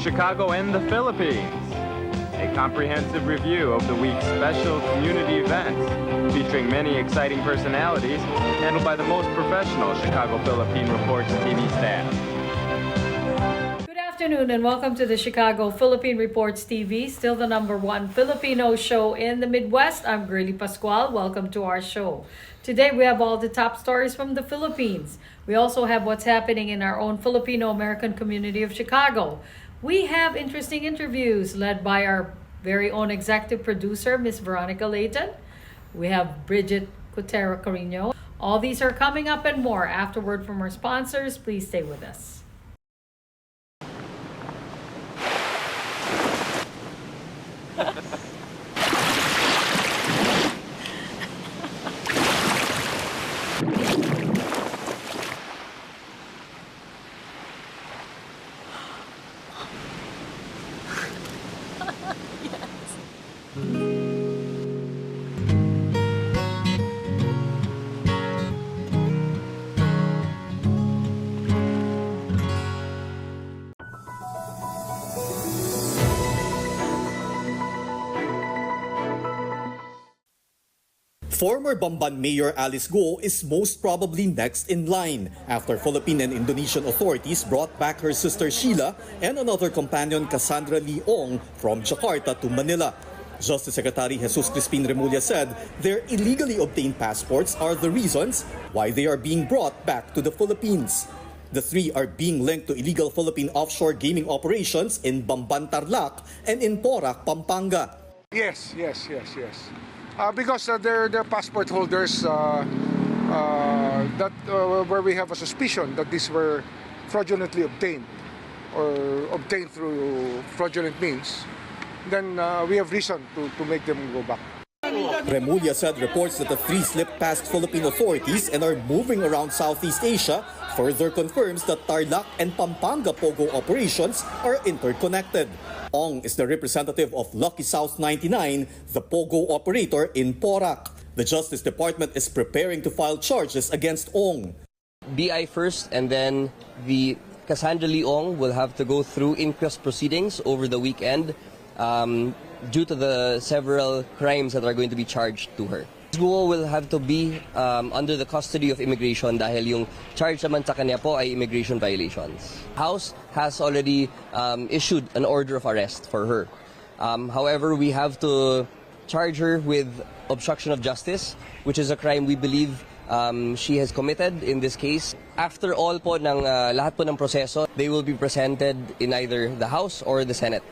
Chicago and the Philippines. A comprehensive review of the week's special community events, featuring many exciting personalities, handled by the most professional Chicago Philippine Reports TV staff. Good afternoon and welcome to the Chicago Philippine Reports TV, still the #1 Filipino show in the Midwest. I'm Girlie Pascual. Welcome to our show. Today we have all the top stories from the Philippines. We also have what's happening in our own Filipino American community of Chicago. We have interesting interviews led by our very own executive producer, Miss Veronica Leighton. We have Brigitte, Cueter, Carino. All these are coming up and more afterward from our sponsors. Please stay with us. Former Bamban Mayor Alice Go is most probably next in line after Philippine and Indonesian authorities brought back her sister Sheila and another companion Cassandra Leong from Jakarta to Manila. Justice Secretary Jesus Crispin Remulla said their illegally obtained passports are the reasons why they are being brought back to the Philippines. The three are being linked to illegal Philippine offshore gaming operations in Bamban, Tarlac and in Porac, Pampanga. Yes. Because they're passport holders where we have a suspicion that these were fraudulently obtained or obtained through fraudulent means, then we have reason to make them go back. Remulla said reports that the three slipped past Philippine authorities and are moving around Southeast Asia further confirms that Tarlac and Pampanga Pogo operations are interconnected. Ong is the representative of Lucky South 99, the Pogo operator in Porac. The Justice Department is preparing to file charges against Ong. BI first, and then the Cassandra Leong will have to go through inquest proceedings over the weekend due to the several crimes that are going to be charged to her. Guo will have to be under the custody of immigration dahil yung charge naman sa kanya po ay immigration violations. House has already issued an order of arrest for her. However, we have to charge her with obstruction of justice, which is a crime we believe she has committed in this case. After all po ng lahat po ng proseso, they will be presented in either the House or the Senate.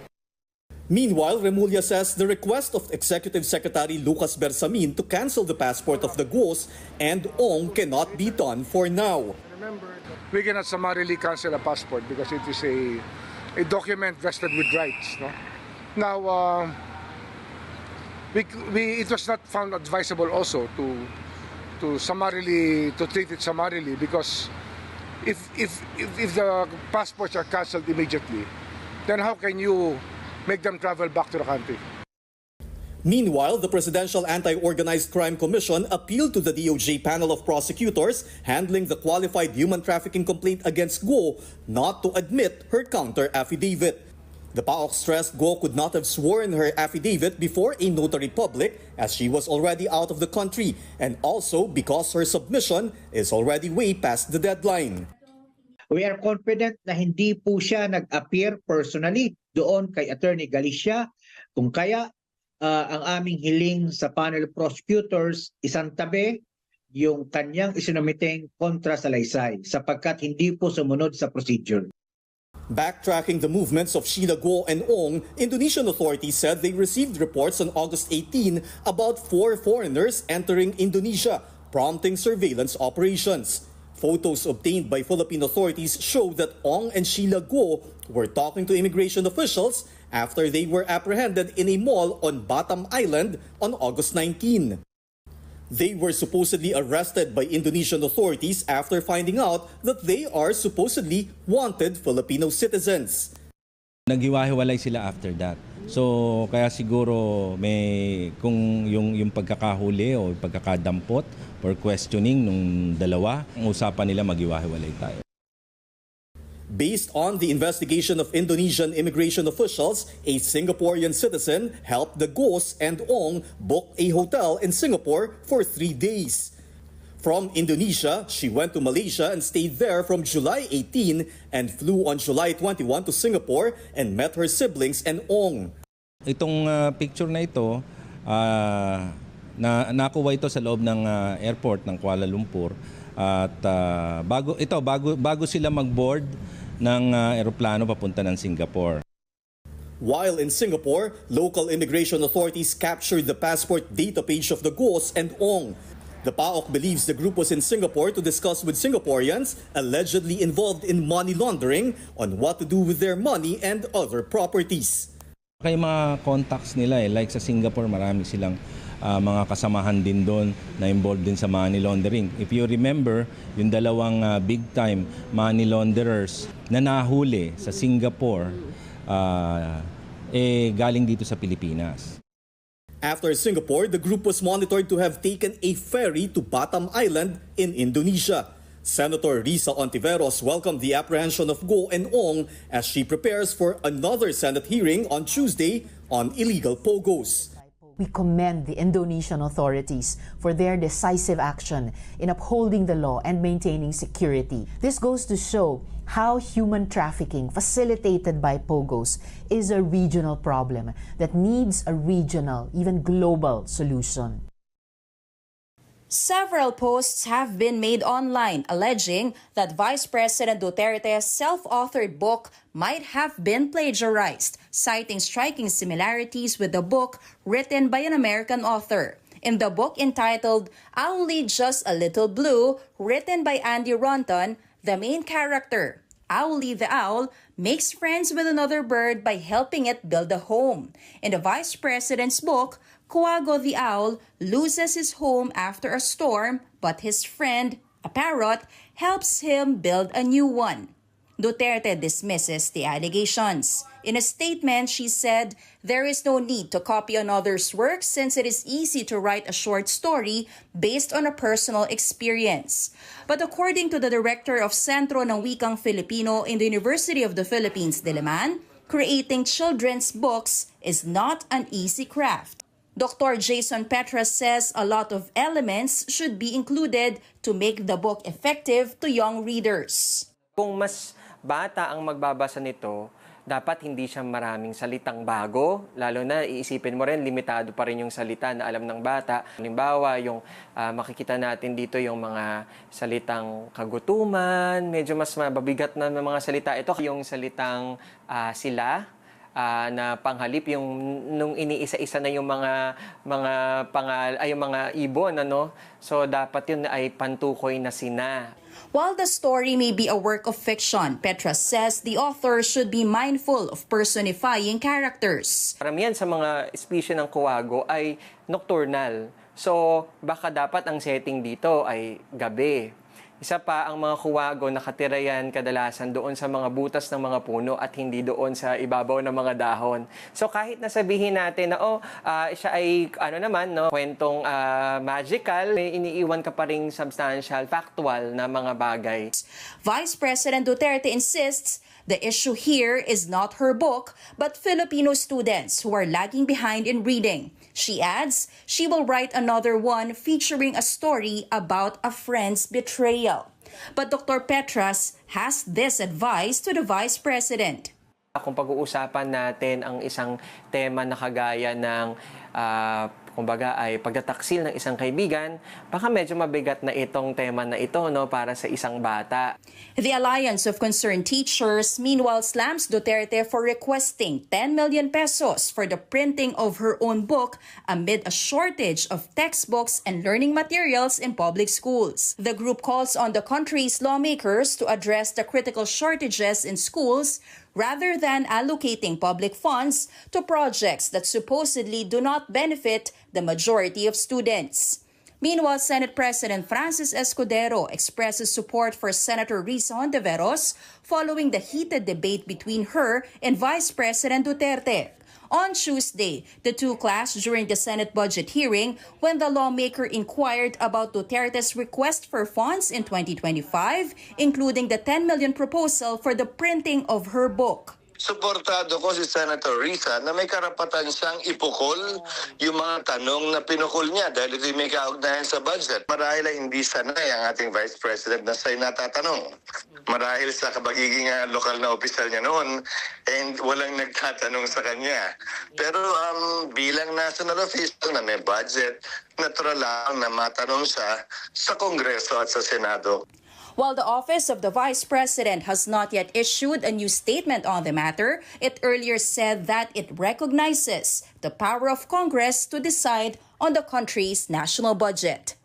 Meanwhile, Remulla says the request of Executive Secretary Lucas Bersamin to cancel the passport of the Guos and Ong cannot be done for now. Remember, we cannot summarily cancel a passport because it is a document vested with rights. No? Now, it was not found advisable also to treat it summarily because if the passports are cancelled immediately, then how can you make them travel back to the country? Meanwhile, the Presidential Anti-Organized Crime Commission appealed to the DOJ panel of prosecutors handling the qualified human trafficking complaint against Guo not to admit her counter-affidavit. The PAOC stressed Guo could not have sworn her affidavit before a notary public as she was already out of the country and also because her submission is already way past the deadline. We are confident na hindi po siya nag-appear personally doon kay Attorney Galicia, kung kaya ang aming hiling sa panel of prosecutors isang tabi yung kanyang isinumiteng kontra sa laysay sapagkat hindi po sumunod sa procedure. Backtracking the movements of Sheila Guo and Ong, Indonesian authorities said they received reports on August 18 about 4 foreigners entering Indonesia, prompting surveillance operations. Photos obtained by Philippine authorities show that Ong and Sheila Guo were talking to immigration officials after they were apprehended in a mall on Batam Island on August 19. They were supposedly arrested by Indonesian authorities after finding out that they are supposedly wanted Filipino citizens. Naghiwa-hiwalay sila after that. So kaya siguro may kung yung pagkakahuli o pagkakadampot or questioning nung dalawa, ang usapan nila maghiwa-hiwalay tayo. Based on the investigation of Indonesian immigration officials, a Singaporean citizen helped the Gos and Ong book a hotel in Singapore for 3 days. From Indonesia, she went to Malaysia and stayed there from July 18 and flew on July 21 to Singapore and met her siblings and Ong. Itong picture na ito, nakuha ito sa loob ng airport ng Kuala Lumpur. At bago sila mag-board ng eroplano papunta ng Singapore. While in Singapore, local immigration authorities captured the passport data page of the Gos and Ong. The PAOK believes the group was in Singapore to discuss with Singaporeans allegedly involved in money laundering on what to do with their money and other properties. Kaya mga contacts nila like sa Singapore, marami silang mga kasamahan din doon na involved din sa money laundering. If you remember, yung dalawang big time money launderers na nahuli sa Singapore, galing dito sa Pilipinas. After Singapore, the group was monitored to have taken a ferry to Batam Island in Indonesia. Senator Risa Ontiveros welcomed the apprehension of Go and Ong as she prepares for another Senate hearing on Tuesday on illegal pogos. We commend the Indonesian authorities for their decisive action in upholding the law and maintaining security. This goes to show how human trafficking facilitated by pogos is a regional problem that needs a regional, even global solution. Several posts have been made online alleging that Vice President Duterte's self-authored book might have been plagiarized, citing striking similarities with the book written by an American author. In the book entitled I'll Lead Just a Little Blue, written by Andy Ronton, the main character, Owlie the owl, makes friends with another bird by helping it build a home. In the Vice President's book, Quago the owl loses his home after a storm, but his friend, a parrot, helps him build a new one. Duterte dismisses the allegations. In a statement, she said, "There is no need to copy another's work since it is easy to write a short story based on a personal experience." But according to the director of Sentro ng Wikang Filipino in the University of the Philippines, Diliman, creating children's books is not an easy craft. Dr. Jason Petras says a lot of elements should be included to make the book effective to young readers. Kung mas bata ang magbabasa nito, dapat hindi siya maraming salitang bago, lalo na iisipin mo rin, limitado pa rin yung salita na alam ng bata. Halimbawa, yung makikita natin dito yung mga salitang kagutuman, medyo mas mababigat na mga salita. Ito yung salitang sila, na panghalip, yung nung iniisa-isa na yung mga ibon, ano? So dapat yun ay pantukoy na sina. While the story may be a work of fiction, Petras says the author should be mindful of personifying characters. Karamihan sa mga species ng kuwago ay nocturnal. So baka dapat ang setting dito ay gabi. Isa pa, ang mga kuwago nakatira yan kadalasan doon sa mga butas ng mga puno at hindi doon sa ibabaw ng mga dahon. So kahit nasabihin natin na siya ay kwentong magical, may iniiwan ka pa ring substantial, factual na mga bagay. Vice President Duterte insists the issue here is not her book, but Filipino students who are lagging behind in reading. She adds she will write another one featuring a story about a friend's betrayal. But Dr. Petras has this advice to the Vice President. Kung pag-uusapan natin ang isang tema na kagaya ng kumbaga ay pagtataksil ng isang kaibigan, baka medyo mabigat na itong tema na ito, no, para sa isang bata. The Alliance of Concerned Teachers meanwhile slams Duterte for requesting 10 million pesos for the printing of her own book amid a shortage of textbooks and learning materials in public schools. The group calls on the country's lawmakers to address the critical shortages in schools rather than allocating public funds to projects that supposedly do not benefit the majority of students. Meanwhile, Senate President Francis Escudero expresses support for Senator Risa Ontiveros following the heated debate between her and Vice President Duterte. On Tuesday, the two clashed during the Senate budget hearing when the lawmaker inquired about Duterte's request for funds in 2025, including the 10 million proposal for the printing of her book. Suportado ko si Senator Risa na may karapatan siyang ipukol yung mga tanong na pinukol niya dahil ito may kaugnayan sa budget. Marahil ay hindi sanay ang ating Vice President na siya'y natatanong. Marahil sa kabagiging lokal na opisyal niya noon, and walang nagtatanong sa kanya. Pero bilang national official na may budget, natural lang na matanong siya sa Kongreso at sa Senado. While the Office of the Vice President has not yet issued a new statement on the matter, it earlier said that it recognizes the power of Congress to decide on the country's national budget.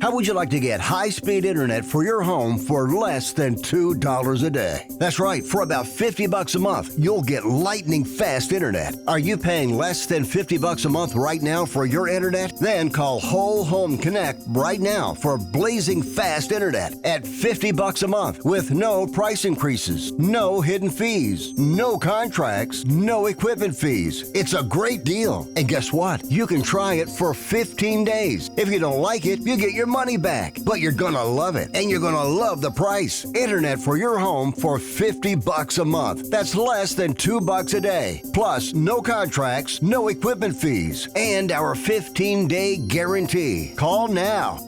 How would you like to get high-speed internet for your home for less than $2 a day? That's right, for about $50 a month, you'll get lightning fast internet. Are you paying less than $50 a month right now for your internet? Then call Whole Home Connect right now for blazing fast internet at $50 a month with no price increases, no hidden fees, no contracts, no equipment fees. It's a great deal. And guess what? You can try it for 15 days. If you don't like it, you get your money back. But you're gonna love it, and you're gonna love the price. Internet for your home for $50 a month. That's less than $2 a day. Plus, no contracts, no equipment fees, and our 15-day guarantee. Call now.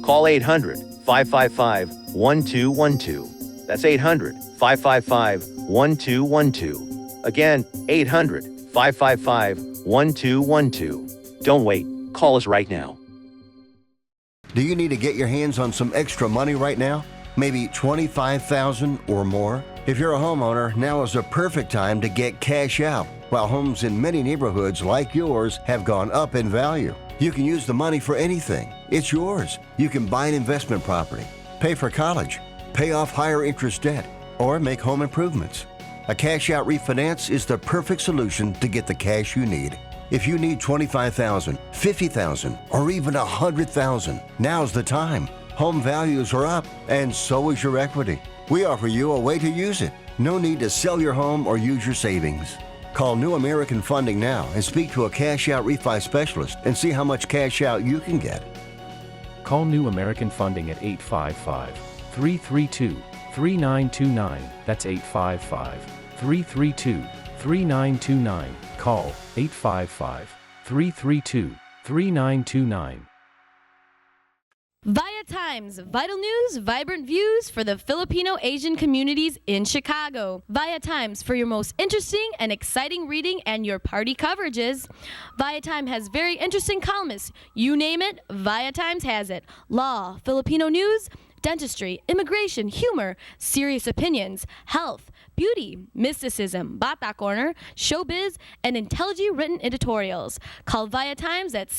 Call 800-555-1212. That's 800-555-1212. Again, 800-555-1212. Don't wait. Call us right now. Do you need to get your hands on some extra money right now? Maybe $25,000 or more? If you're a homeowner, now is the perfect time to get cash out. While homes in many neighborhoods like yours have gone up in value, you can use the money for anything. It's yours. You can buy an investment property, pay for college, pay off higher interest debt, or make home improvements. A cash out refinance is the perfect solution to get the cash you need. If you need $25,000, $50,000, or even $100,000, now's the time. Home values are up, and so is your equity. We offer you a way to use it. No need to sell your home or use your savings. Call New American Funding now and speak to a cash out refi specialist and see how much cash out you can get. Call New American Funding at 855-332-3929. That's 855-332-3929. Call 855-332-3929. ViaTimes, vital news, vibrant views for the Filipino Asian communities in Chicago. ViaTimes for your most interesting and exciting reading and your party coverages. ViaTime has very interesting columnists. You name it, ViaTimes has it. Law, Filipino news, dentistry, immigration, humor, serious opinions, health, beauty, mysticism, Bata Corner, showbiz, and intelligently written editorials. Call ViaTimes at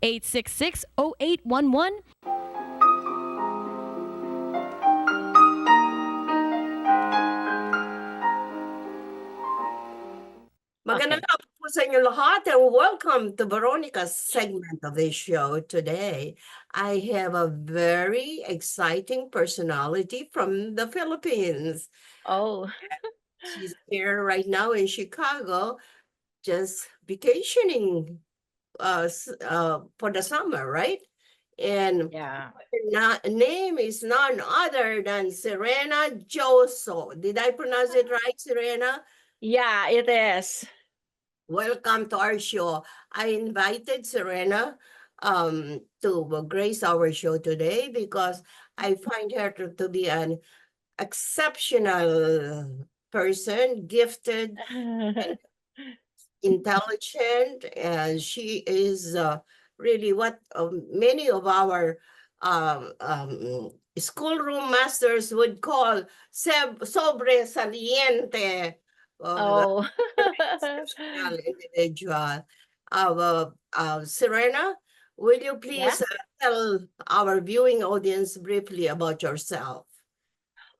773-866-0811. Magandang hapon po sa inyo lahat and welcome to Veronica's segment of this show today. I have a very exciting personality from the Philippines. Oh. She's here right now in Chicago, just vacationing for the summer, right? And Yeah. her name is none other than Serena Dioso. Did I pronounce it right, Serena? Yeah, it is. Welcome to our show. I invited Serena to grace our show today because I find her to be an exceptional person, gifted, and intelligent, and she is really what many of our schoolroom masters would call sobresaliente. Oh. Exceptional individual. Serena, will you Yeah. please tell our viewing audience briefly about yourself?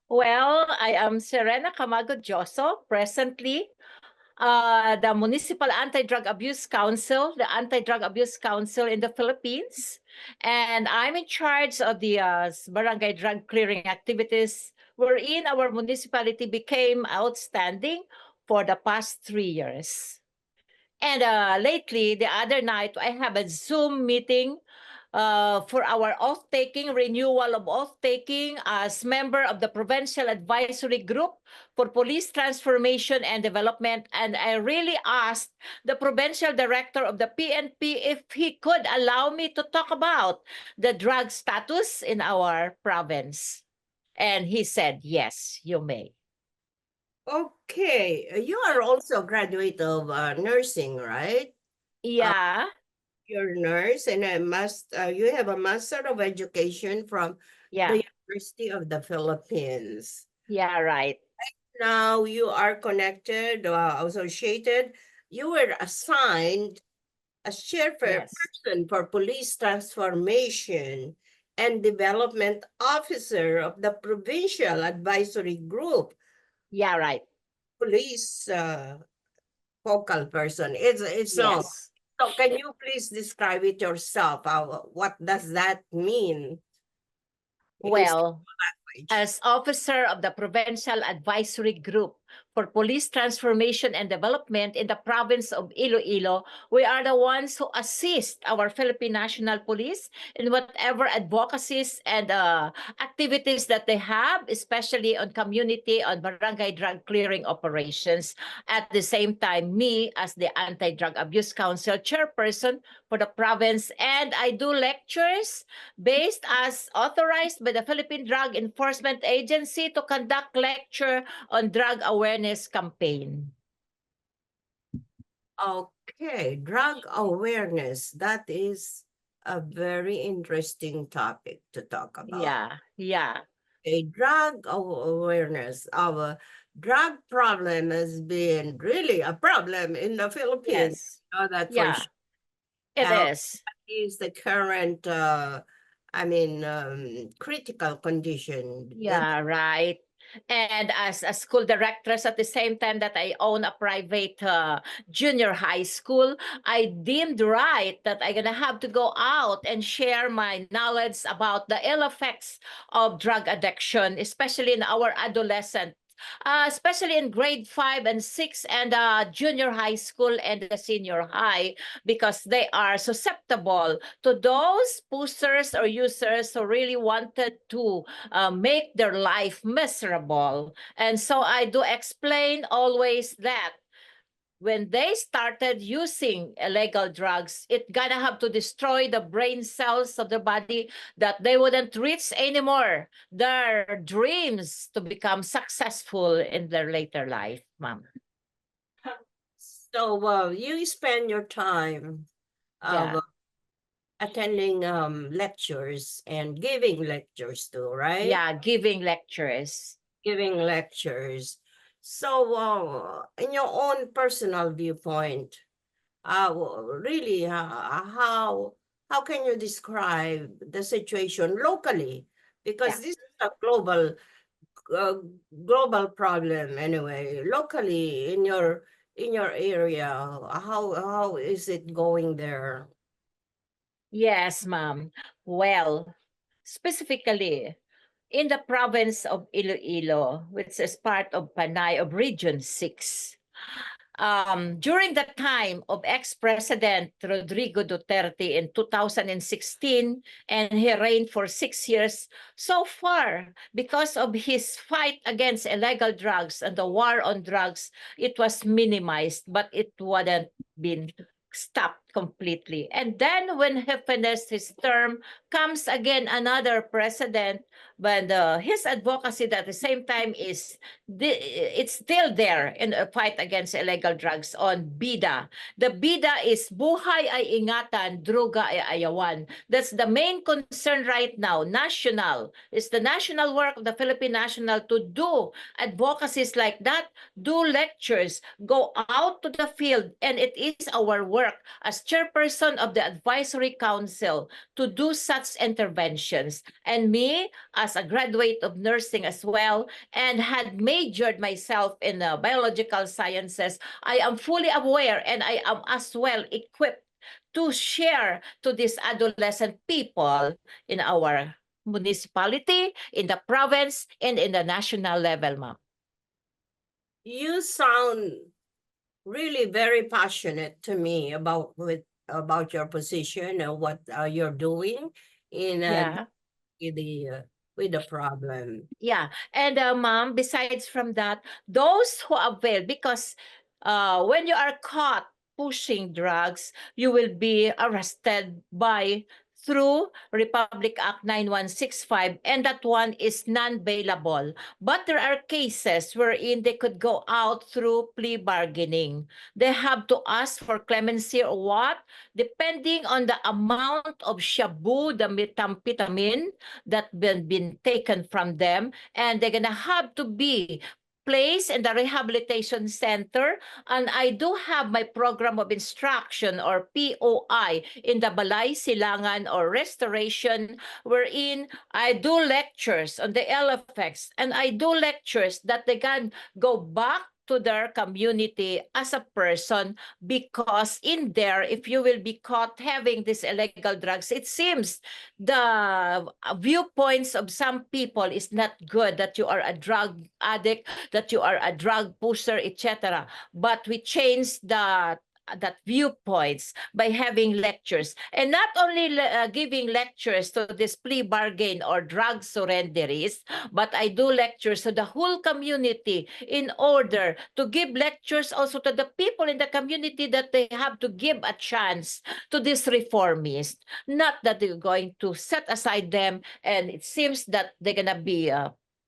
Well, I am Serena Camago Dioso, presently the Municipal Anti-Drug Abuse Council, the Anti-Drug Abuse Council in the Philippines. And I'm in charge of the barangay drug clearing activities, wherein our municipality became outstanding for the past 3 years. And lately, the other night, I have a Zoom meeting for our oath-taking, renewal of oath-taking as member of the Provincial Advisory Group for Police Transformation and Development. And I really asked the Provincial Director of the PNP if he could allow me to talk about the drug status in our province. And he said, yes, you may. Okay, you are also a graduate of nursing, right? Yeah. You're a nurse, and you have a Master of Education from the University of the Philippines. Yeah, right. Now you are connected, associated. You were assigned as chairperson for Police Transformation and Development Officer of the Provincial Advisory Group. Yeah, right. Police focal person. It's long. So can you please describe it yourself? What does that mean? Well, as officer of the Provincial Advisory Group for Police Transformation and Development in the province of Iloilo, we are the ones who assist our Philippine National Police in whatever advocacies and activities that they have, especially on community, on barangay drug clearing operations. At the same time, me as the Anti-Drug Abuse Council chairperson for the province, and I do lectures based as authorized by the Philippine Drug Enforcement Agency to conduct lecture on drug awareness campaign. Okay, drug awareness. That is a very interesting topic to talk about. Yeah. A drug awareness. Our drug problem has been really a problem in the Philippines. Yes. You know that for Yeah. sure. It is. That is the current, critical condition. Yeah, right. And as a school directress at the same time that I own a private junior high school, I deemed right that I'm going to have to go out and share my knowledge about the ill effects of drug addiction, especially in our adolescent, especially in grade 5 and 6 and junior high school and the senior high, because they are susceptible to those pushers or users who really wanted to make their life miserable. And so I do explain always that when they started using illegal drugs, it gonna have to destroy the brain cells of the body that they wouldn't reach anymore their dreams to become successful in their later life, ma'am. So you spend your time attending lectures and giving lectures too, right? Yeah, giving lectures. Giving lectures. So, in your own personal viewpoint, really, how can you describe the situation locally? Because this is a global problem anyway. Locally, in your area, how is it going there? Yes, ma'am. Well, specifically, in the province of Iloilo, which is part of Panay of Region 6. During the time of ex-President Rodrigo Duterte in 2016, and he reigned for 6 years, so far, because of his fight against illegal drugs and the war on drugs, it was minimized, but it wouldn't been stopped completely. And then when he finished his term, comes again another president, but his advocacy at the same time is it's still there in a fight against illegal drugs on BIDA. The BIDA is buhay ay ingatan, droga ay ayawan. That's the main concern right now. National. It's the national work of the Philippine National to do advocacies like that, do lectures, go out to the field, and it is our work as chairperson of the advisory council to do such interventions. And me, as a graduate of nursing as well, and had majored myself in biological sciences, I am fully aware and I am as well equipped to share to these adolescent people in our municipality, in the province, and in the national level, ma'am. You sound really very passionate to me about your position and what you're doing in with the problem. Yeah, and ma'am, besides from that, those who avail, because when you are caught pushing drugs, you will be arrested through Republic Act 9165, and that one is non-bailable. But there are cases wherein they could go out through plea bargaining. They have to ask for clemency or what, depending on the amount of shabu, the methamphetamine that been taken from them, and they're gonna have to be place in the rehabilitation center. And I do have my program of instruction or POI in the Balay Silangan or restoration, wherein I do lectures on the ill effects, and I do lectures that they can go back to their community as a person, because in there, if you will be caught having these illegal drugs, it seems the viewpoints of some people is not good, that you are a drug addict, that you are a drug pusher, etc. But we change that viewpoints by having lectures, and not only giving lectures to this plea bargain or drug surrenderies, but I do lectures to the whole community in order to give lectures also to the people in the community that they have to give a chance to these reformists, not that they're going to set aside them and it seems that they're gonna be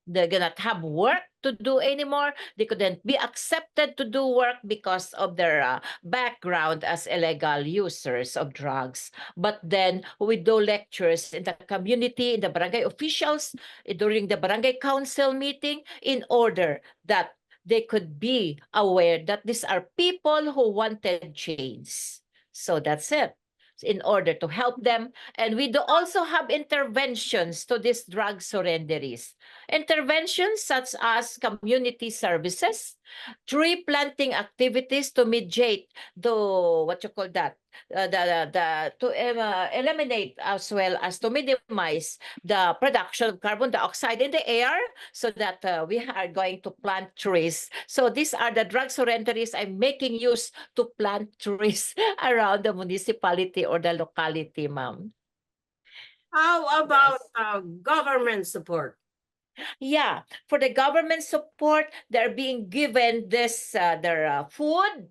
they're gonna have work to do anymore. They couldn't be accepted to do work because of their background as illegal users of drugs. But then we do lectures in the community, in the barangay officials, during the barangay council meeting, in order that they could be aware that these are people who wanted change. So that's it. In order to help them. And we do also have interventions to these drug surrenderies. Interventions such as community services, tree planting activities to mediate the, what you call that, to eliminate as well as to minimize the production of carbon dioxide in the air, so that we are going to plant trees. So these are the drug surrenderies I'm making use to plant trees around the municipality or the locality, ma'am. How about government support? Yeah, for the government support, they're being given this their food,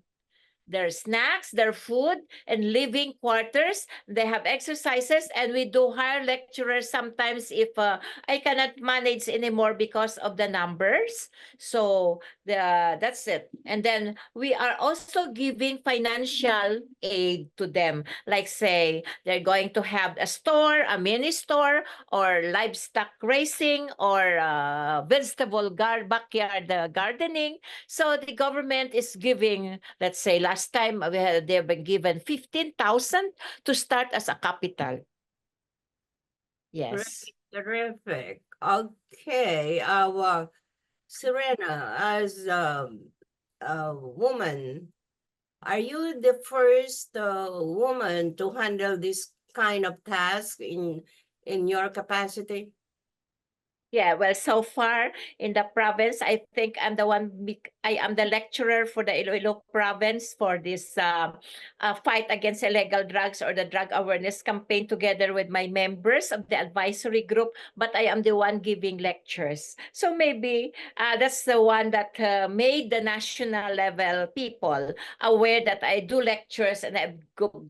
their snacks, their food, and living quarters. They have exercises, and we do hire lecturers sometimes if I cannot manage anymore because of the numbers. So that's it. And then we are also giving financial aid to them. Like say, they're going to have a store, a mini store, or livestock raising, or vegetable backyard gardening. So the government is giving, let's say, last time they've been given 15,000 to start as a capital. Yes. Terrific. Okay. Serena, as a woman, are you the first woman to handle this kind of task in your capacity? Yeah, well, so far in the province, I think I'm the one, I am the lecturer for the Iloilo province for this fight against illegal drugs or the drug awareness campaign together with my members of the advisory group, but I am the one giving lectures. So maybe that's the one that made the national level people aware that I do lectures and I have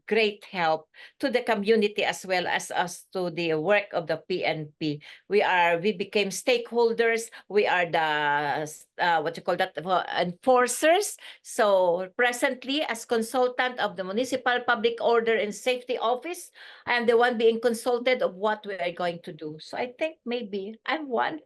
great help to the community as well as us to the work of the PNP. We became stakeholders. We are the what you call that, enforcers. So presently, as consultant of the Municipal Public Order and Safety Office, I am the one being consulted of what we are going to do. So I think maybe I'm one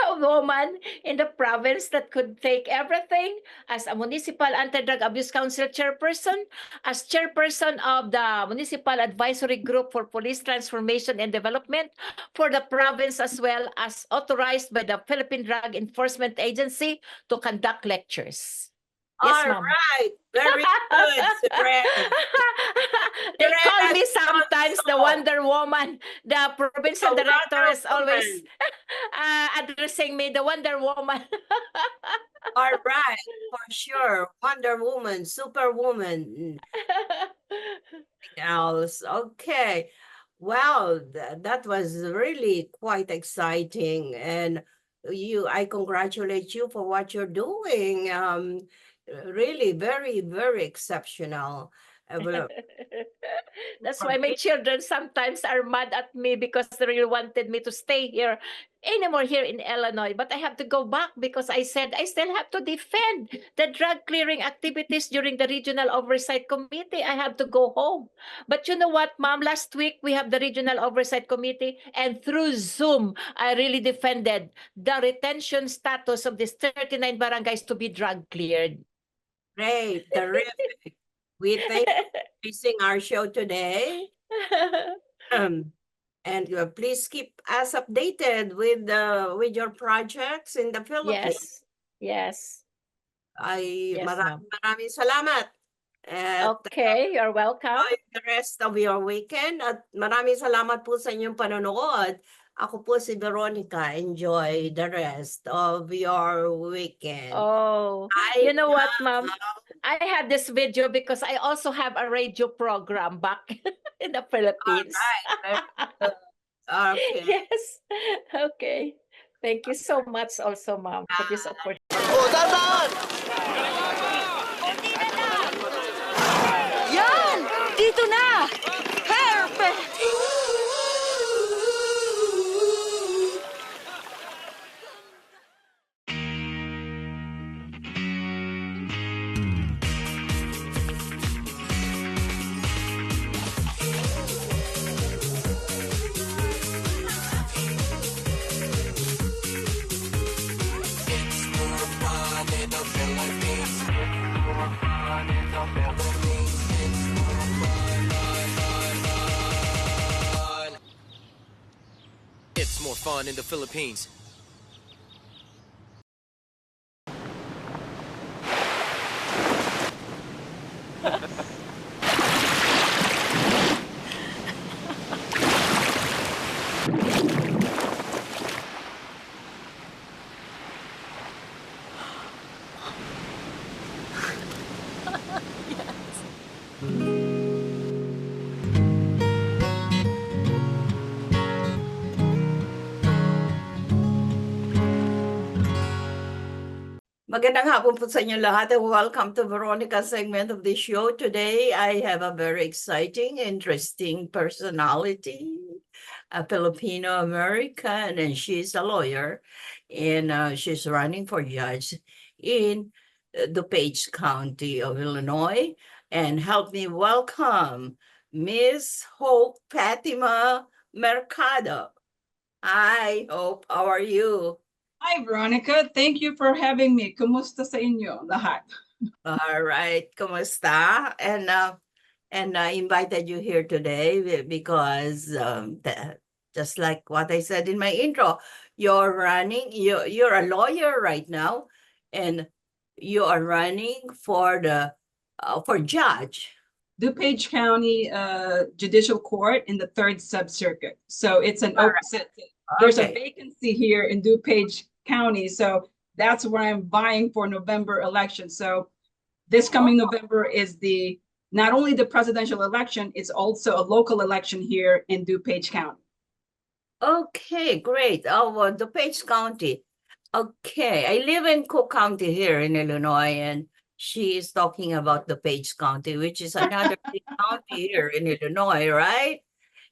a woman in the province that could take everything as a Municipal Anti-Drug Abuse Council chairperson, as chairperson of the Municipal Advisory Group for Police Transformation and Development for the province, as well as authorized by the Philippine Drug Enforcement Agency to conduct lectures. Yes, All ma'am. right. Very good, Serena. They call me sometimes the Wonder Woman. The provincial director is always addressing me the Wonder Woman. All right, for sure. Wonder Woman, Superwoman. Else. Okay. Well, that was really quite exciting. And I congratulate you for what you're doing. Really very, very exceptional. That's why my children sometimes are mad at me because they really wanted me to stay here anymore here in Illinois. But I have to go back because I said I still have to defend the drug clearing activities during the Regional Oversight Committee. I have to go home. But you know what, Mom? Last week we have the Regional Oversight Committee, and through Zoom, I really defended the retention status of these 39 barangays to be drug cleared. Great, terrific. We thank you for facing our show today. And please keep us updated with your projects in the Philippines. Yes. Yes, maraming salamat. Okay, you're welcome. The rest of your weekend. At maraming salamat po sa inyong panonood. Ako po si Veronica. Enjoy the rest of your weekend. Oh, you know what, Mom? I had this video because I also have a radio program back in the Philippines. All right. Okay. Yes. Okay. Thank you so much also, Mom, for this opportunity. Oh, dapat! Yan! Dito na! Perfect! It's more fun in the Philippines. Magandang hapon po sa inyo lahat and welcome to Veronica's segment of the show. Today, I have a very exciting, interesting personality, a Filipino American, and she's a lawyer, and she's running for judge in DuPage County of Illinois. And help me welcome Miss Hope Fatima Mercado. Hi, Hope. How are you? Hi, Veronica. Thank you for having me. Kumusta sa inyo lahat? All right. Kumusta? And I invited you here today because just like what I said in my intro, you're a lawyer right now, and you are running for judge. DuPage County Judicial Court in the 3rd Sub-Circuit. So it's an there's a Okay. vacancy here in DuPage County, so that's where I'm vying for November election. So this coming November is not only the presidential election, it's also a local election here in DuPage County. Okay, great. Oh, well, DuPage County. Okay, I live in Cook County here in Illinois, and she is talking about DuPage County, which is another big county here in Illinois, right?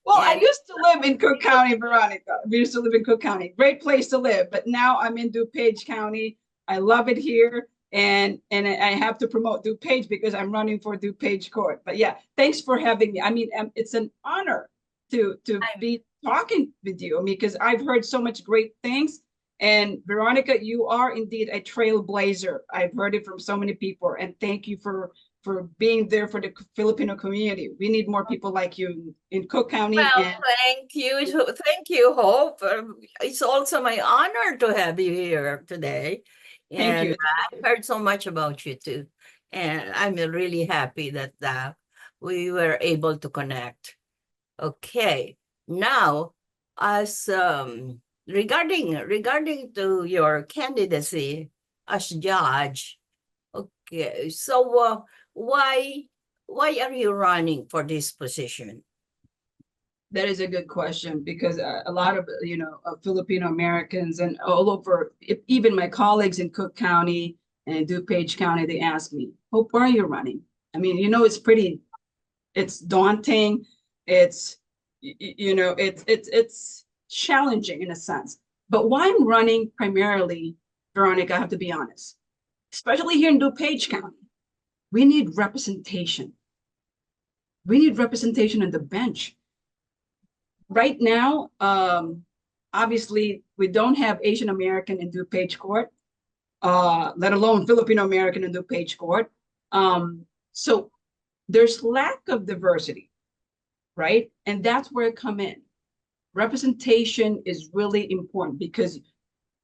Well, I used to live in Cook County, Veronica. We used to live in Cook County. Great place to live, but now I'm in DuPage County. I love it here, and I have to promote DuPage because I'm running for DuPage Court. But yeah, thanks for having me. I mean, it's an honor to be talking with you. I mean, because I've heard so much great things. And Veronica, you are indeed a trailblazer. I've heard it from so many people, and thank you for being there for the Filipino community. We need more people like you in Cook County. Well, and thank you, Hope. It's also my honor to have you here today. Thank you. I've heard so much about you too, and I'm really happy that we were able to connect. Okay, now as regarding to your candidacy as judge, okay, so why are you running for this position? That is a good question, because a lot of Filipino Americans and all over, even my colleagues in Cook County and DuPage County, they ask me, Hope, why are you running? I mean, it's daunting. It's it's challenging in a sense. But why I'm running primarily, Veronica, I have to be honest, especially here in DuPage County, we need representation. We need representation on the bench. Right now, obviously, we don't have Asian American in DuPage Court, let alone Filipino American in DuPage Court. So there's lack of diversity, right? And that's where it come in. Representation is really important because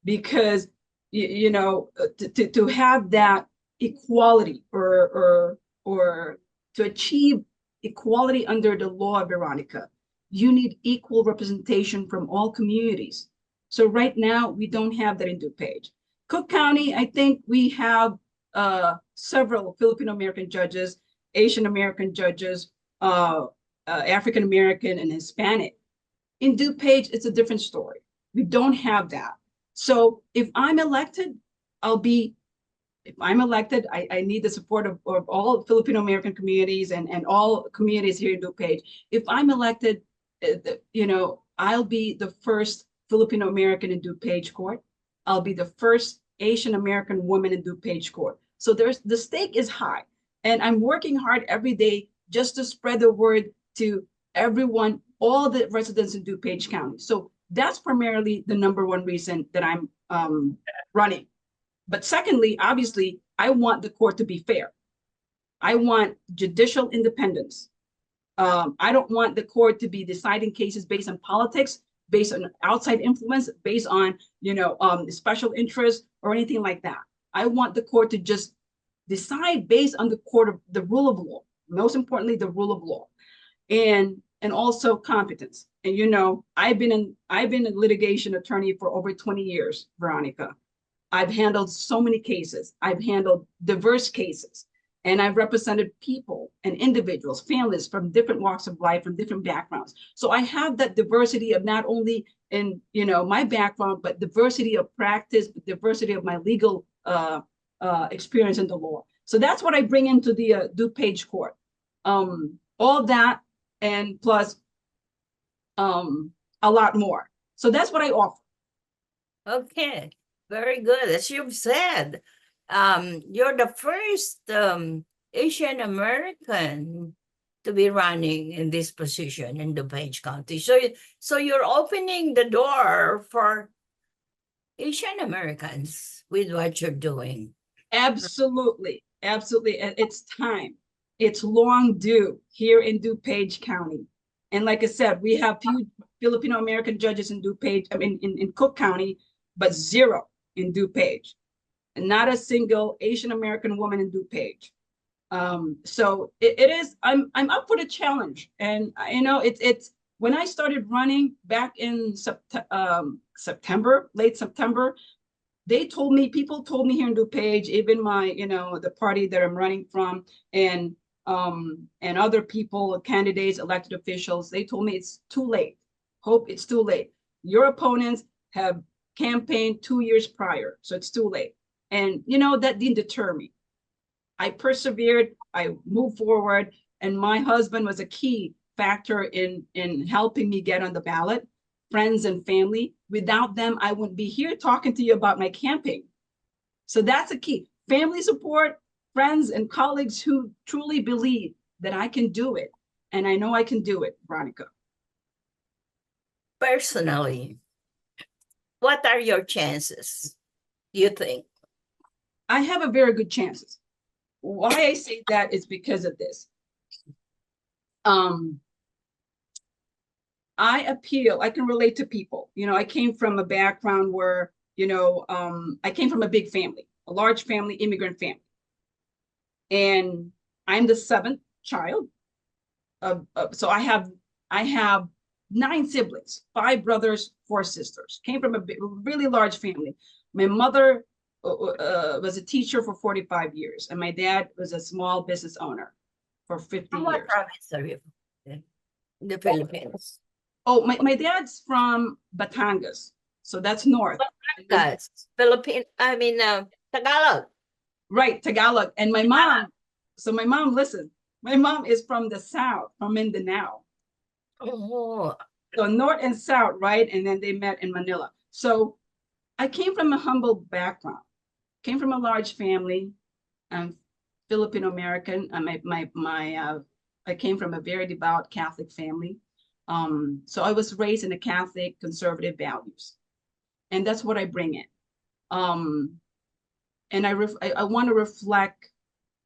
to have that equality or to achieve equality under the law, Veronica, you need equal representation from all communities. So right now, we don't have that in DuPage. Cook County, I think we have several Filipino American judges, Asian American judges, African American, and Hispanic. In DuPage, it's a different story. We don't have that. So if I'm elected, I need the support of all Filipino American communities and all communities here in DuPage. If I'm elected, I'll be the first Filipino American in DuPage Court. I'll be the first Asian American woman in DuPage Court. So the stake is high, and I'm working hard every day just to spread the word to everyone, all the residents in DuPage County. So that's primarily the number one reason that I'm running. But secondly, obviously, I want the court to be fair. I want judicial independence. I don't want the court to be deciding cases based on politics, based on outside influence, based on special interest or anything like that. I want the court to just decide based on the rule of law. Most importantly, the rule of law, and also competence. And I've been a litigation attorney for over 20 years, Veronica. I've handled so many cases. I've handled diverse cases. And I've represented people and individuals, families from different walks of life, from different backgrounds. So I have that diversity of not only in my background, but diversity of practice, diversity of my legal experience in the law. So that's what I bring into the DuPage Court. All that and plus a lot more. So that's what I offer. Okay, very good. As you've said, you're the first Asian American to be running in this position in DuPage County. So you're opening the door for Asian Americans with what you're doing. Absolutely. Absolutely. And it's time. It's long due here in DuPage County. And like I said, we have few Filipino American judges in DuPage, in Cook County, but zero in DuPage. And not a single Asian American woman in DuPage. So it is, I'm up for the challenge. And it's when I started running back in September, late September, people told me here in DuPage, even my, the party that I'm running from, and other people, candidates, elected officials, they told me it's too late. Hope it's too late. Your opponents have campaigned 2 years prior, so it's too late. And that didn't deter me. I persevered, I moved forward, and my husband was a key factor in helping me get on the ballot, friends and family. Without them, I wouldn't be here talking to you about my campaign. So that's a key. Family support, friends and colleagues who truly believe that I can do it. And I know I can do it, Veronica. Personally, what are your chances, do you think? I have a very good chances. Why I say that is because of this. I can relate to people. I came from a background where, I came from a big family, a large family, immigrant family. And I'm the seventh child. So I have 9 siblings, 5 brothers, 4 sisters. Came from a really large family. My mother was a teacher for 45 years, and my dad was a small business owner for 50 years. What province are you in the Philippines? Oh, my dad's from Batangas, so that's north. Batangas, Tagalog. Right, Tagalog. And my mom, listen, my mom is from the south, from Mindanao. Oh. So north and south, right? And then they met in Manila. So I came from a humble background, came from a large family. I'm Filipino American. I came from a very devout Catholic family. So I was raised in a Catholic conservative values, and that's what I bring in. And I want to reflect,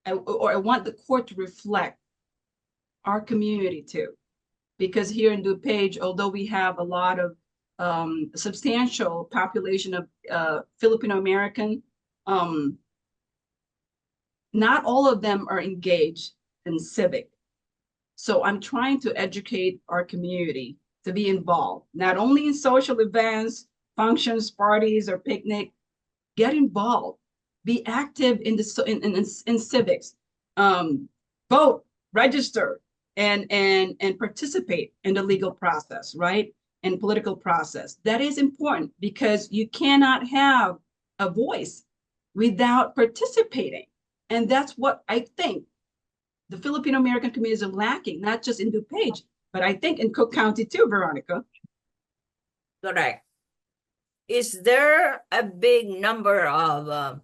or I want the court to reflect our community too, because here in DuPage, although we have a lot of substantial population of Filipino American, not all of them are engaged in civic. So I'm trying to educate our community to be involved, not only in social events, functions, parties, or picnic. Get involved, be active in civics, vote, register, and participate in the legal process, right? And political process. That is important because you cannot have a voice without participating. And that's what I think the Filipino American communities are lacking, not just in DuPage, but I think in Cook County too, Veronica. Correct. Is there a big number of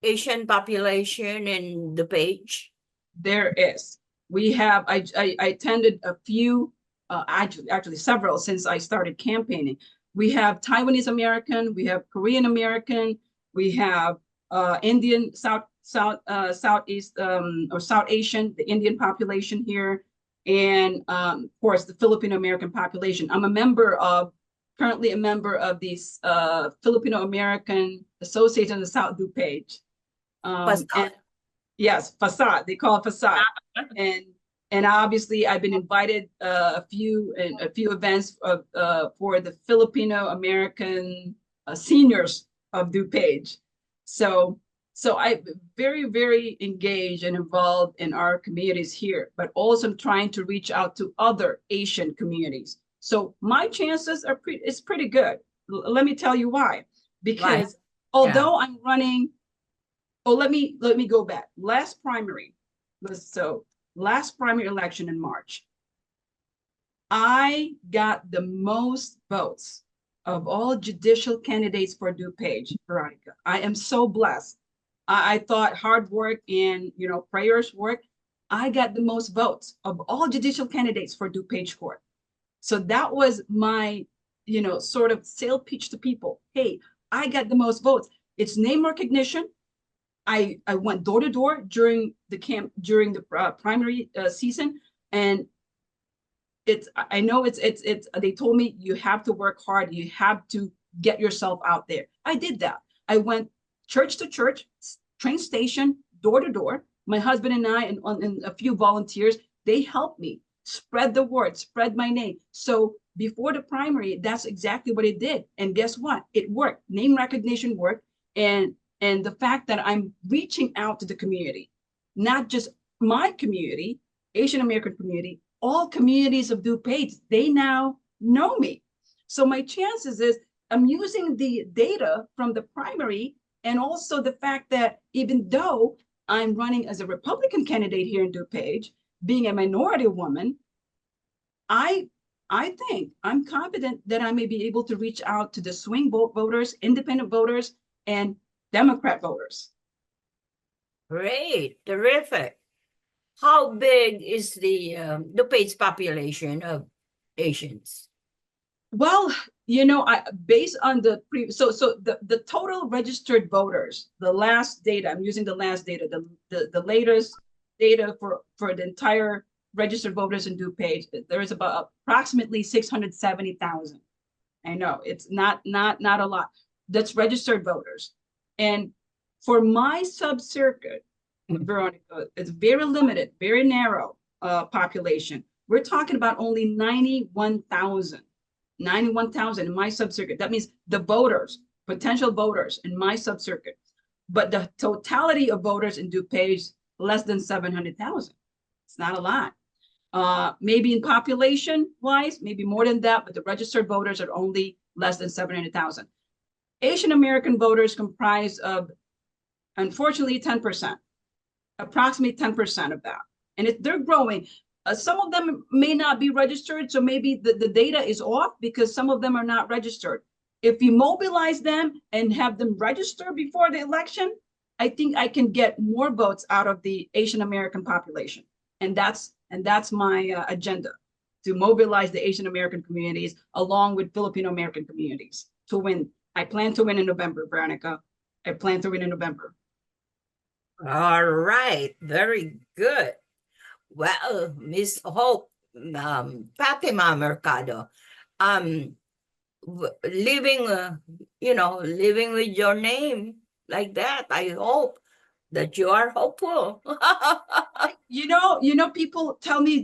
Asian population in DuPage? There is. We have, I attended a few, actually several since I started campaigning. We have Taiwanese American, we have Korean American, we have Indian, Southeast or South Asian, the Indian population here, and of course the Filipino American population. I'm currently a member of the Filipino American Association in the South DuPage. Yes, FASAD. They call it FASAD. And obviously I've been invited a few events for the Filipino American seniors of DuPage. So I'm very, very engaged and involved in our communities here, but also I'm trying to reach out to other Asian communities. So my chances are pretty good. Let me tell you why. Because although I'm running, let me go back. Last primary election in March, I got the most votes of all judicial candidates for DuPage, Veronica. I am so blessed. I thought hard work and prayers work. I got the most votes of all judicial candidates for DuPage Court. So that was my, sort of sale pitch to people. Hey, I got the most votes. It's name recognition. I went door to door during the primary season, and I know it's they told me you have to work hard, you have to get yourself out there. I did that. I went church to church, train station, door to door. My husband and I and a few volunteers, they helped me spread the word, spread my name. So before the primary, that's exactly what it did. And guess what? It worked. Name recognition worked. And the fact that I'm reaching out to the community, not just my community, Asian American community, all communities of DuPage, they now know me. So my chances is I'm using the data from the primary, and also the fact that even though I'm running as a Republican candidate here in DuPage, being a minority woman, I think I'm confident that I may be able to reach out to the swing voters, independent voters, and Democrat voters. Great, terrific. How big is the DuPage population of Asians? Well, you know, based on the the total registered voters, the last data, I'm using the last data, the latest data for the entire registered voters in DuPage, there is about approximately 670,000. I know it's not a lot. That's registered voters. And for my sub-circuit, Veronica, it's very limited, very narrow population. We're talking about only 91,000 in my sub-circuit. That means the voters, potential voters in my sub-circuit. But the totality of voters in DuPage, less than 700,000. It's not a lot. Maybe in population wise, maybe more than that, but the registered voters are only less than 700,000. Asian American voters comprise of, unfortunately, 10%, approximately 10% of that. And they're growing. Some of them may not be registered, so maybe the data is off because some of them are not registered. If you mobilize them and have them register before the election, I think I can get more votes out of the Asian American population. And that's my agenda, to mobilize the Asian American communities along with Filipino American communities to win. I plan to win in November, Veronica. I plan to win in November. All right, very good. Well, Miss Hope, Fatima Mercado, living, living with your name like that, I hope that you are hopeful. You know, people tell me,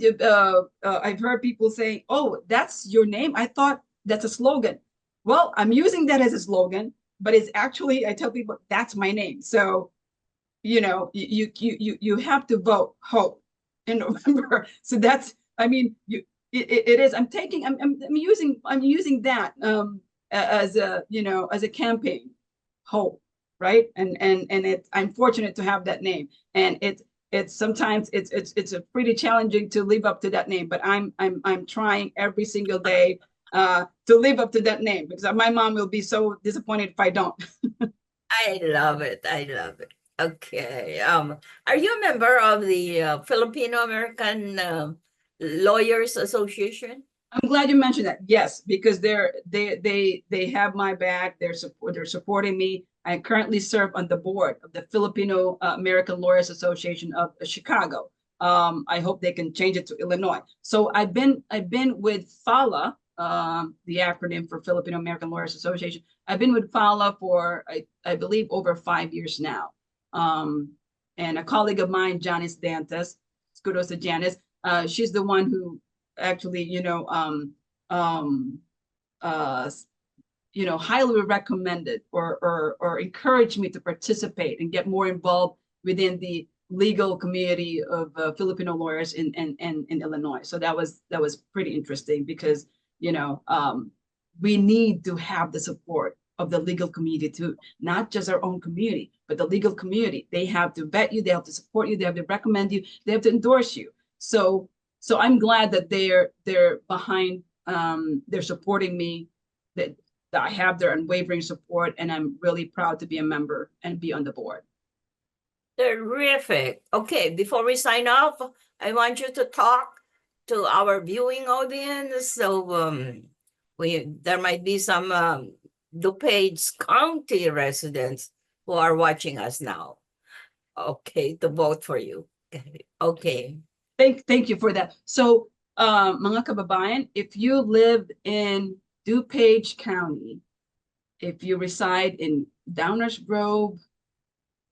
I've heard people say, "Oh, that's your name." I thought that's a slogan. Well, I'm using that as a slogan, but it's actually, I tell people that's my name. So, you know, you have to vote Hope in November. So that's, I mean, it is. I'm using that as a, as a campaign, Hope, right? And I'm fortunate to have that name, and it's sometimes it's a pretty challenging to live up to that name, but I'm trying every single day to live up to that name, because my mom will be so disappointed if I don't. I love it. I love it. Okay. Are you a member of the Filipino American Lawyers Association? I'm glad you mentioned that. Yes, because they have my back. They're supporting me. I currently serve on the board of the Filipino American Lawyers Association of Chicago. I hope they can change it to Illinois. So I've been with FALA, the acronym for Filipino American Lawyers Association. I've been with FALA for I believe over 5 years now. And a colleague of mine, Janice Dantes, kudos to Janice. She's the one who actually, highly recommended or encouraged me to participate and get more involved within the legal community of Filipino lawyers in Illinois. So that was pretty interesting because, we need to have the support of the legal community too, not just our own community, but the legal community. They have to vet you, they have to support you, they have to recommend you, they have to endorse you. So I'm glad that they're behind, they're supporting me, that I have their unwavering support, and I'm really proud to be a member and be on the board. Terrific. Okay, before we sign off, I want you to talk to our viewing audience. So there might be some DuPage County residents who are watching us now. Okay, to vote for you. Okay. Thank you for that. So, mga kababayan, if you live in DuPage County, if you reside in Downers Grove,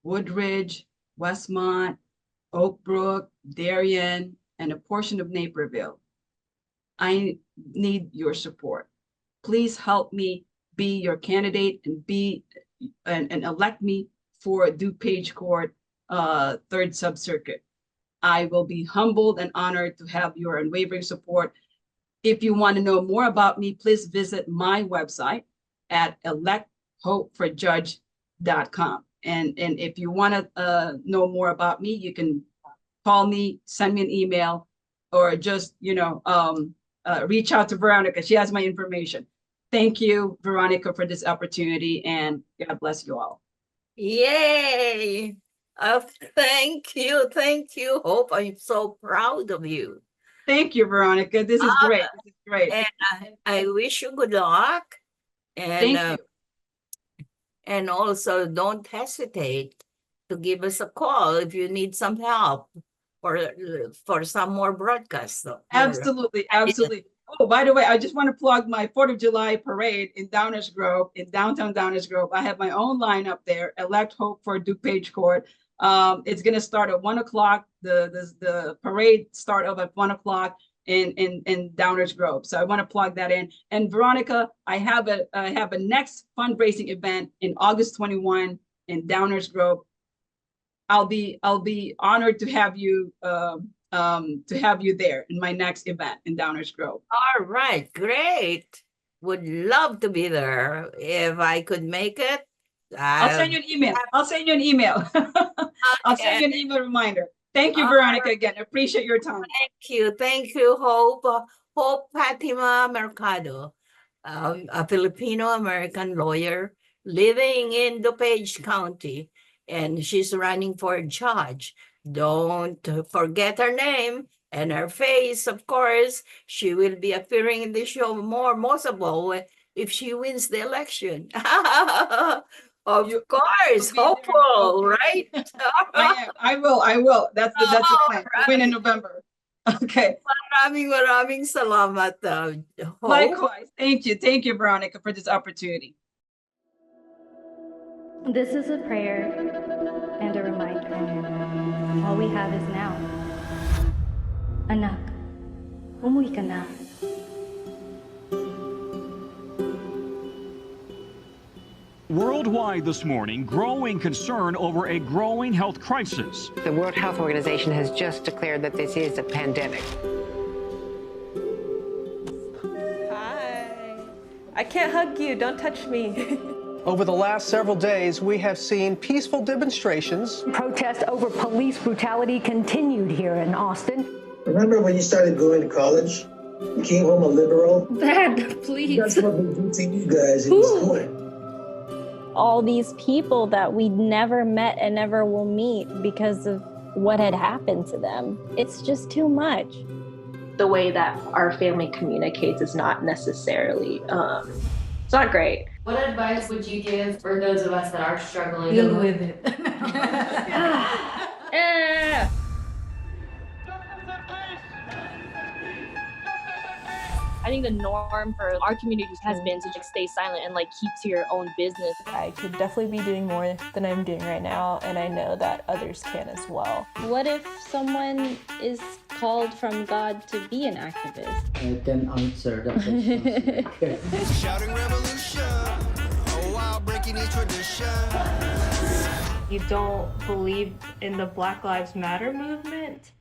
Woodridge, Westmont, Oak Brook, Darien, and a portion of Naperville. I need your support. Please help me be your candidate and elect me for DuPage Court, 3rd Sub-Circuit. I will be humbled and honored to have your unwavering support. If you want to know more about me, please visit my website at electhopeforjudge.com. And if you want to know more about me, you can call me, send me an email, or just, reach out to Veronica. She has my information. Thank you, Veronica, for this opportunity, and God bless you all. Yay! Thank you. Hope. I'm so proud of you. Thank you, Veronica. This is great. This is great. And I wish you good luck. And, Thank you. And also, don't hesitate to give us a call if you need some help for some more broadcasts. Absolutely. Oh, by the way, I just want to plug my 4th of July parade in Downers Grove, in downtown Downers Grove. I have my own lineup there, Elect Hope for DuPage Court. It's going to start at 1 o'clock. The parade start up at 1 o'clock in Downers Grove. So I want to plug that in. And Veronica, I have a next fundraising event in August 21 in Downers Grove. I'll be honored to have you there in my next event in Downers Grove. All right, great. Would love to be there if I could make it. I'll send you an email. I'll send you an email reminder. Thank you, Veronica, again. I appreciate your time. Thank you, Hope. Hope Fatima Mercado, a Filipino American lawyer living in DuPage County, and she's running for a judge. Don't forget her name and her face, of course. She will be appearing in the show most of all if she wins the election. Of course, hopeful, right? I will. That's the plan. Right. Win in November. Okay. Maraming salamat. Likewise. Thank you, Veronica, for this opportunity. This is a prayer and a reminder. All we have is now. Anak, umuwi ka na. Worldwide this morning, growing concern over a growing health crisis. The World Health Organization has just declared that this is a pandemic. Hi. I can't hug you. Don't touch me. Over the last several days, we have seen peaceful demonstrations. Protest over police brutality continued here in Austin. Remember when you started going to college? You came home a liberal? Dad, please. That's what we do to you guys in school. All these people that we never met and never will meet because of what had happened to them. It's just too much. The way that our family communicates is not necessarily, it's not great. What advice would you give for those of us that are struggling? Deal with it. I think the norm for our communities has been to just stay silent and keep to your own business. I could definitely be doing more than I'm doing right now, and I know that others can as well. What if someone is called from God to be an activist? I can answer that question. Shouting revolution, oh wow, breaking each tradition. You don't believe in the Black Lives Matter movement?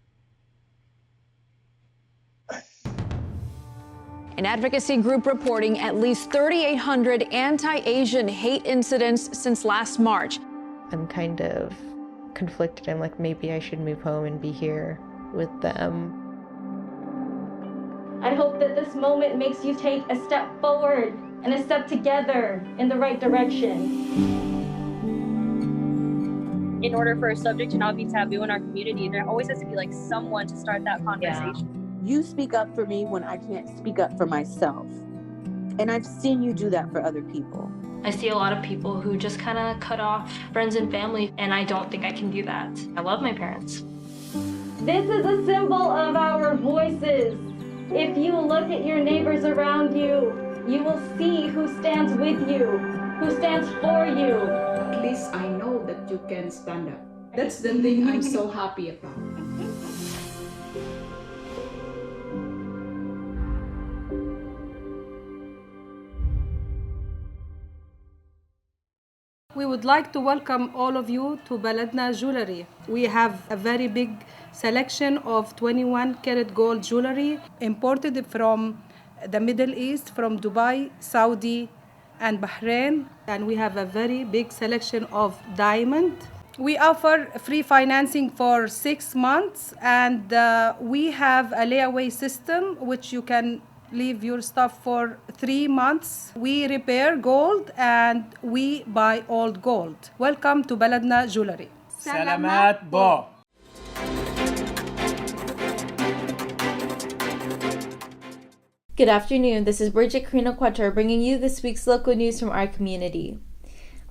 An advocacy group reporting at least 3,800 anti-Asian hate incidents since last March. I'm kind of conflicted. I'm like, maybe I should move home and be here with them. I hope that this moment makes you take a step forward and a step together in the right direction. In order for a subject to not be taboo in our community, there always has to be someone to start that conversation. Yeah. You speak up for me when I can't speak up for myself. And I've seen you do that for other people. I see a lot of people who just kind of cut off friends and family, and I don't think I can do that. I love my parents. This is a symbol of our voices. If you look at your neighbors around you, you will see who stands with you, who stands for you. At least I know that you can stand up. That's the thing I'm so happy about. We would like to welcome all of you to Baladna Jewelry. We have a very big selection of 21 karat gold jewelry imported from the Middle East, from Dubai, Saudi, and Bahrain. And we have a very big selection of diamond. We offer free financing for 6 months, and we have a layaway system which you can leave your stuff for 3 months. We repair gold and we buy old gold. Welcome to Baladna Jewelry. Salamat po. Good afternoon, this is Brigitte Carino Cueter bringing you this week's local news from our community.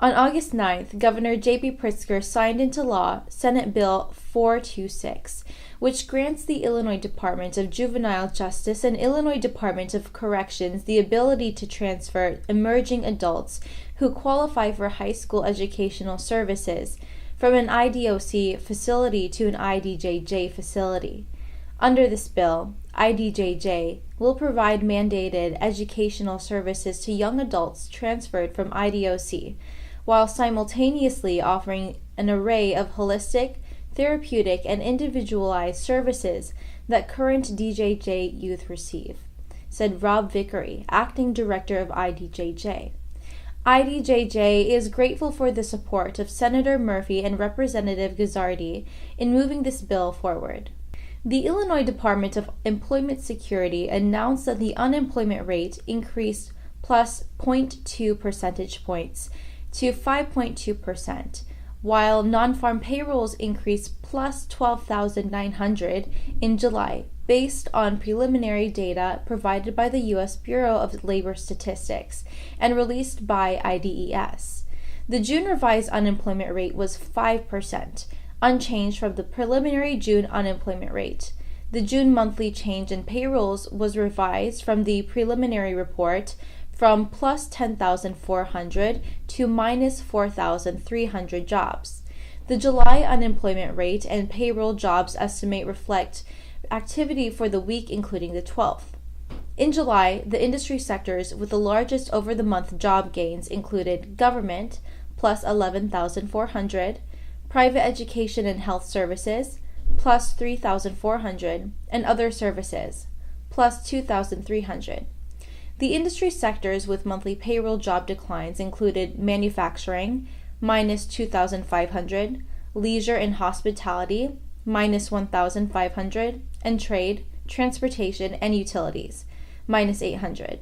On August 9th, Governor J.B. Pritzker signed into law Senate Bill 426, which grants the Illinois Department of Juvenile Justice and Illinois Department of Corrections the ability to transfer emerging adults who qualify for high school educational services from an IDOC facility to an IDJJ facility. Under this bill, IDJJ will provide mandated educational services to young adults transferred from IDOC, while simultaneously offering an array of holistic, therapeutic, and individualized services that current DJJ youth receive, said Rob Vickery, acting director of IDJJ. IDJJ is grateful for the support of Senator Murphy and Representative Guzzardi in moving this bill forward. The Illinois Department of Employment Security announced that the unemployment rate increased plus 0.2 percentage points to 5.2%, while non-farm payrolls increased plus 12,900 in July, based on preliminary data provided by the U.S. Bureau of Labor Statistics and released by IDES. The June revised unemployment rate was 5%, unchanged from the preliminary June unemployment rate. The June monthly change in payrolls was revised from the preliminary report from plus 10,400 to minus 4,300 jobs. The July unemployment rate and payroll jobs estimate reflect activity for the week including the 12th. In July, the industry sectors with the largest over-the-month job gains included government, plus 11,400, private education and health services, plus 3,400, and other services, plus 2,300. The industry sectors with monthly payroll job declines included manufacturing, minus 2,500, leisure and hospitality, minus 1,500, and trade, transportation, and utilities, minus 800.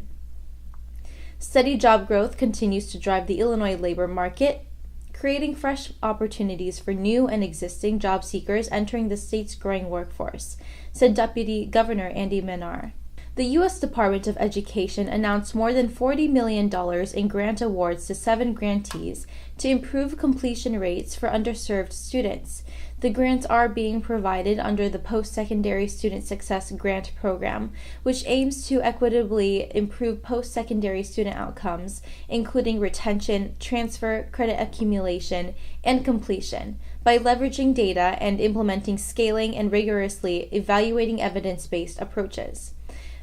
Steady job growth continues to drive the Illinois labor market, creating fresh opportunities for new and existing job seekers entering the state's growing workforce, said Deputy Governor Andy Menar. The U.S. Department of Education announced more than $40 million in grant awards to 7 grantees to improve completion rates for underserved students. The grants are being provided under the Post-Secondary Student Success Grant Program, which aims to equitably improve post-secondary student outcomes, including retention, transfer, credit accumulation, and completion, by leveraging data and implementing scaling and rigorously evaluating evidence-based approaches.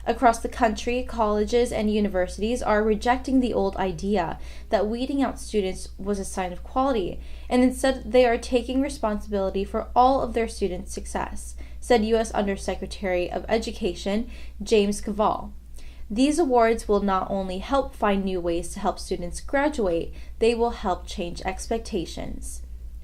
Across the country, colleges and universities are rejecting the old idea that weeding out students was a sign of quality, and instead they are taking responsibility for all of their students' success, said U.S. Undersecretary of Education James Cavall. These awards will not only help find new ways to help students graduate, they will help change expectations.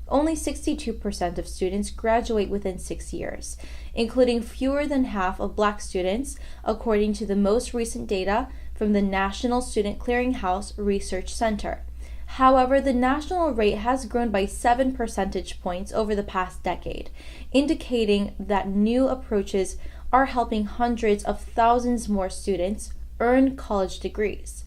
Only 62% of students graduate within 6 years, including fewer than half of Black students, according to the most recent data from the National Student Clearinghouse Research Center. However, the national rate has grown by 7 percentage points over the past decade, indicating that new approaches are helping hundreds of thousands more students earn college degrees.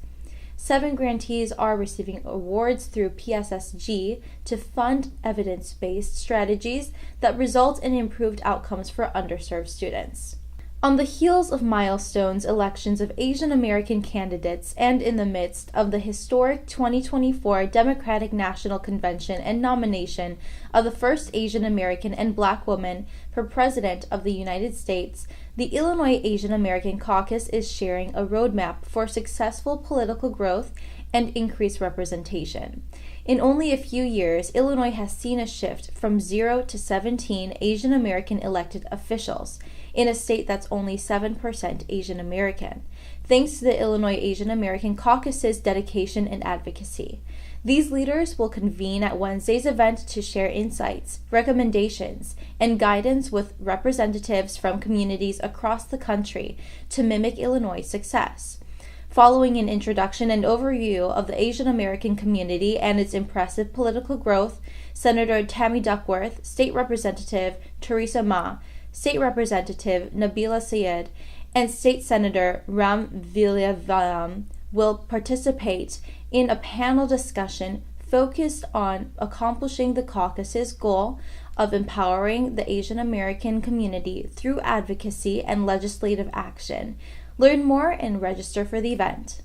7 grantees are receiving awards through PSSG to fund evidence-based strategies that result in improved outcomes for underserved students. On the heels of milestones elections of Asian American candidates and in the midst of the historic 2024 Democratic National Convention and nomination of the first Asian American and Black woman for President of the United States, the Illinois Asian American Caucus is sharing a roadmap for successful political growth and increased representation. In only a few years, Illinois has seen a shift from 0 to 17 Asian American elected officials in a state that's only 7% Asian American, thanks to the Illinois Asian American Caucus's dedication and advocacy. These leaders will convene at Wednesday's event to share insights, recommendations, and guidance with representatives from communities across the country to mimic Illinois' success. Following an introduction and overview of the Asian American community and its impressive political growth, Senator Tammy Duckworth, State Representative Teresa Ma, State Representative Nabila Syed, and State Senator Ram Villavalam will participate in a panel discussion focused on accomplishing the caucus's goal of empowering the Asian American community through advocacy and legislative action. Learn more and register for the event.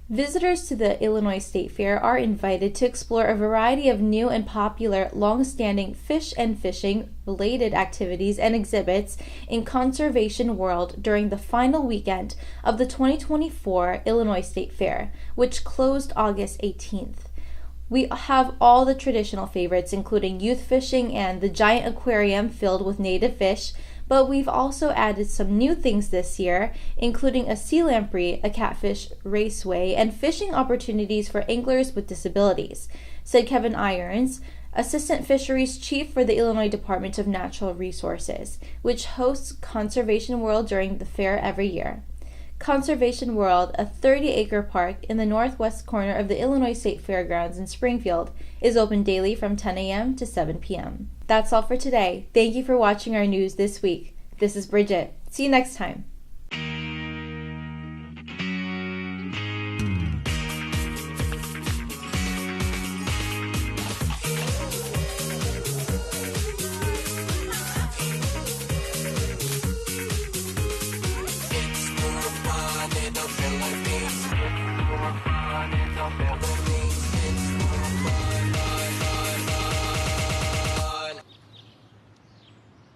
Visitors to the Illinois State Fair are invited to explore a variety of new and popular long-standing fish and fishing-related activities and exhibits in Conservation World during the final weekend of the 2024 Illinois State Fair, which closed August 18th. We have all the traditional favorites, including youth fishing and the giant aquarium filled with native fish, but we've also added some new things this year, including a sea lamprey, a catfish raceway, and fishing opportunities for anglers with disabilities, said Kevin Irons, Assistant Fisheries Chief for the Illinois Department of Natural Resources, which hosts Conservation World during the fair every year. Conservation World, a 30-acre park in the northwest corner of the Illinois State Fairgrounds in Springfield, is open daily from 10 a.m. to 7 p.m. That's all for today. Thank you for watching our news this week. This is Brigitte. See you next time.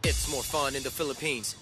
It's more fun in the Philippines.